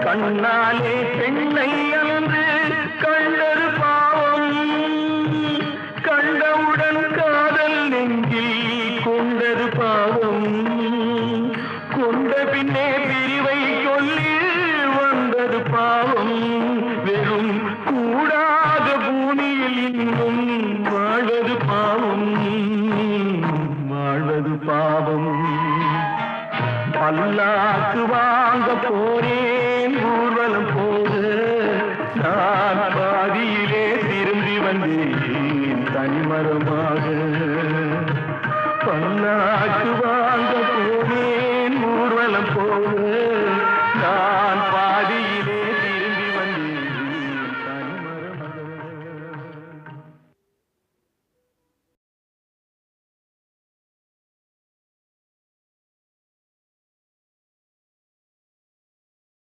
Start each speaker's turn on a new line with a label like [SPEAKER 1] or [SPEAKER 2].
[SPEAKER 1] கண்ணாலே பெண்ணை அன்று கண்டது பாவம், கண்டவுடன் காதல் நெஞ்சில் கொண்டது பாவம், கொண்ட பின்னே பிரிவை சொல்லி வந்தது பாவம். வெறும் கூடாத பூமியில் இன்னும் வாழ்வது பாவம், வாழ்வது பாவம். பல்லாக்கு வாங்க போறேன் ஊர்வலம் போக, நான் பாதியிலே திரும்பி வந்தேன் தனிமரமாக.